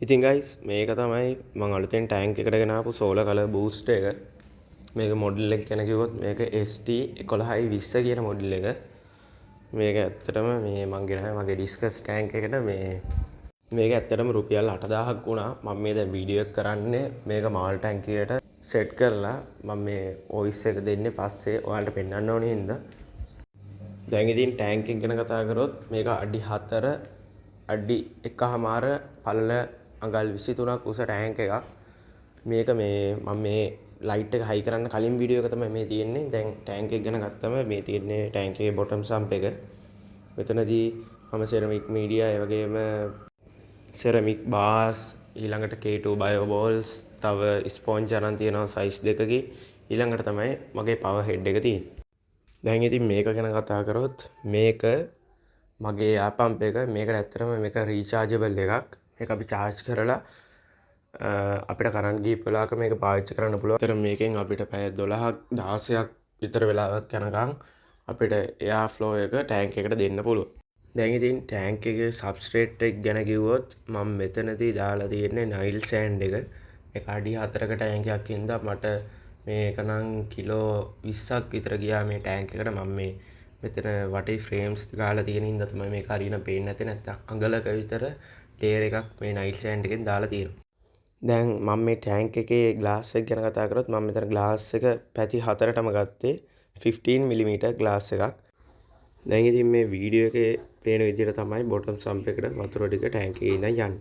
ඉතින් ගයිස් මේක තමයි මම අලුතෙන් ටැංක් එකට ගෙන ආපු සෝලර් කලර් බූස්ට් එක. මේක මොඩල් එක ගැන කිව්වොත් මේක ST 1120 කියන මොඩල් එක. මේක ඇත්තටම මේ මම ගෙනාවේ මගේ ඩිස්කස් ටැංක් එකට මේක ඇත්තටම රුපියල් 8000ක් වුණා. මම මේ දැන් වීඩියෝ එක කරන්නේ මේක මාල් ටැංකියට සෙට් කරලා මම මේ වොයිස් එක දෙන්නේ පස්සේ ඔයාලට පෙන්වන්න ඕනේ හින්දා. දැන් ඉතින් ටැංක් එක ගැන කතා කරොත් මේක අඩි 4 අඩි 1.5 පළල අඟල් 23ක් උස ටැංක් එකක්. මේක මම මේ ලයිට් එක හයි කරන්න කලින් වීඩියෝ එක තමයි මේ තියෙන්නේ. දැන් ටැංක් එක ගැන ගත්තම මේ තියෙන්නේ ටැංක් එකේ බොටම් සම්ප් එක. මෙතනදී මම සෙරමික් මීඩියා ඒ වගේම සෙරමික් බාර්ස් ඊළඟට K2 බයෝ බෝල්ස් තව ස්පොන්ජ් අරන් තියෙනවා සයිස් දෙකකින්. ඊළඟට තමයි මගේ පවර් හෙඩ් එක තියෙන්නේ. දැන් ඉතින් මේක ගැන කතා කරොත් මේක මගේ එයා පම්ප් එක. මේකට ඇත්තටම මේක රීචාර්ජබල් එකක්. මේක අපි charge කරලා අපිට කරන්ට් ගිහපු වෙලාවක මේක පාවිච්චි කරන්න පුළුවන්. ඒතර මේකෙන් අපිට පැය 12ක් 16ක් විතර වෙලාවක් යනකම් අපිට එයා ෆ්ලෝ එක ටැංක් එකට දෙන්න පුළුවන්. දැන් ඉතින් ටැංක් එකේ සබ්ස්ට්‍රේට් එක ගැන කිව්වොත් මම මෙතනදී දාලා තියෙන්නේ නයිල් සෑන්ඩ් එක. මේක අඩි 4ක ටැංකයක් හින්දා මට මේක නම් කිලෝ 20ක් විතර ගියා මේ ටැංක් එකට. මම මේ මෙතන වටේ ෆ්‍රේම්ස් ගාලා තියෙන හින්දා තමයි මේක හරියන පේන්නේ නැත්තේ. නැත්තම් අඟලක විතර ලේයර් එකක් මේ නයිල් සෑන්ඩ් එකෙන් දාලා තියෙනවා. දැන් මම මේ ටැංක් එකේ ග්ලාස් එක ගැන කතා කරොත් මම මෙතන ග්ලාස් එක පැති 4ටම ගත්තේ 15mm ග්ලාස් එකක්. දැන් ඉතින් මේ වීඩියෝ එකේ පේන විදිහට තමයි බොටම් සම්ප් එකට වතුර ටික ටැංක් එකේ ඉඳන් යන්නේ.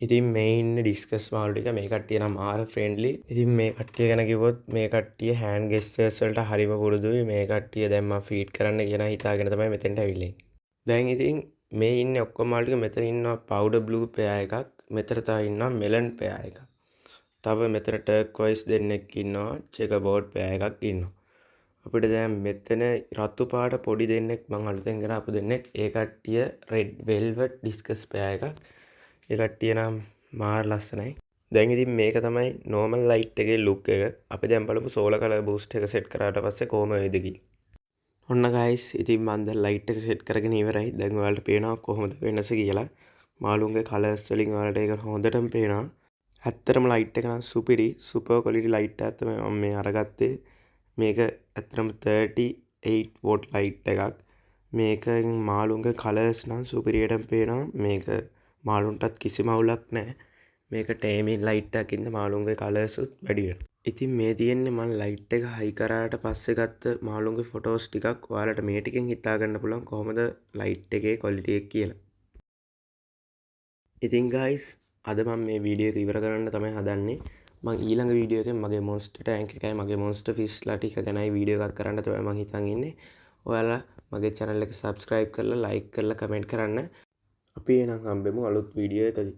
ඉතින් මේ ඉන්නේ ඩිස්කස් මාළු ටික. මේ කට්ටිය නම් මාර ෆ්‍රෙන්ඩ්ලි. ඉතින් මේ කට්ටිය ගැන කිව්වොත් මේ කට්ටිය හෑන්ඩ් ගෙස්චර්ස් වලට හරිම පුරුදුයි. මේ කට්ටිය දැන් මම ෆීඩ් කරන්න කියන හිතාගෙන තමයි මෙතෙන්ට ඇවිල්ලා ඉන්නේ. දැන් ඉතින් මේ ඉන්නේ ඔක්කොම මාළු ටික. මෙතන ඉන්නවා පවුඩර් බ්ලූ පෙයා එකක්. මෙතන තව ඉන්නවා මෙලන් පෙයා එකක්. තව මෙතන ටර්ක්වයිස් දෙන්නෙක් ඉන්නවා. චෙකර් බෝඩ් පෙයා එකක් ඉන්නවා. අපිට දැන් මෙතන රතු පාට පොඩි දෙන්නෙක් මං අලුතෙන් ගෙන ආපු දෙන්නෙක්. ඒ කට්ටිය රෙඩ් වෙල්වට් ඩිස්කස් පෙයා එකක්. ඒ කට්ටිය නම් මාර ලස්සනයි. දැන් ඉතින් මේක තමයි නෝමල් ලයිට් එකේ ලුක් එක. අපි දැන් බලමු සෝලර් කලර් බූස්ට් එක සෙට් කරාට පස්සේ කොහොම වෙයිද කියලා. ඔන්න ගයිස් ඉතින් මම දැන් ලයිට් එක සෙට් කරගෙන ඉවරයි. දැන් ඔයාලට පේනවා කොහොමද වෙනස කියලා. මාළුන්ගේ කලර්ස් වලින් ඔයාලට ඒක හොඳටම පේනවා. ඇත්තටම ලයිට් එක නම් සුපිරි සුපර් ක්වොලිටි ලයිට් එකක් තමයි මම මේ අරගත්තේ. මේක ඇත්තටම 38 වෝට් ලයිට් එකක්. මේකෙන් මාළුන්ගේ කලර්ස් නම් සුපිරියටම පේනවා. මේක මාළුන්ටත් කිසිම අවුලක් නැහැ. මේක ටේමින් ලයිට් එකකින්ද මාළුන්ගේ කලර්ස් උත් වැඩි වෙනවා. ඉතින් මේ තියෙන්නේ මම ලයිට් එක හයි කරාට පස්සේ ගත්ත මාළුන්ගේ ෆොටෝස් ටිකක්. ඔයාලට මේ ටිකෙන් හිතා ගන්න පුළුවන් කොහොමද ලයිට් එකේ ක්වොලිටි එක කියලා. ඉතින් ගයිස් අද මම මේ වීඩියෝ එක ඉවර කරන්න තමයි හදන්නේ. මම ඊළඟ වීඩියෝ එකෙන් මගේ මොන්ස්ටර් ටැංක් එකයි මගේ මොන්ස්ටර් ෆිෂ්ලා ටික ගැනයි වීඩියෝ එකක් කරන්න තමයි මම හිතන් ඉන්නේ. ඔයාලා මගේ channel එක subscribe කරලා like කරලා comment කරන්න. අපි එහෙනම් හම්බෙමු අලුත් වීඩියෝ එකකින්.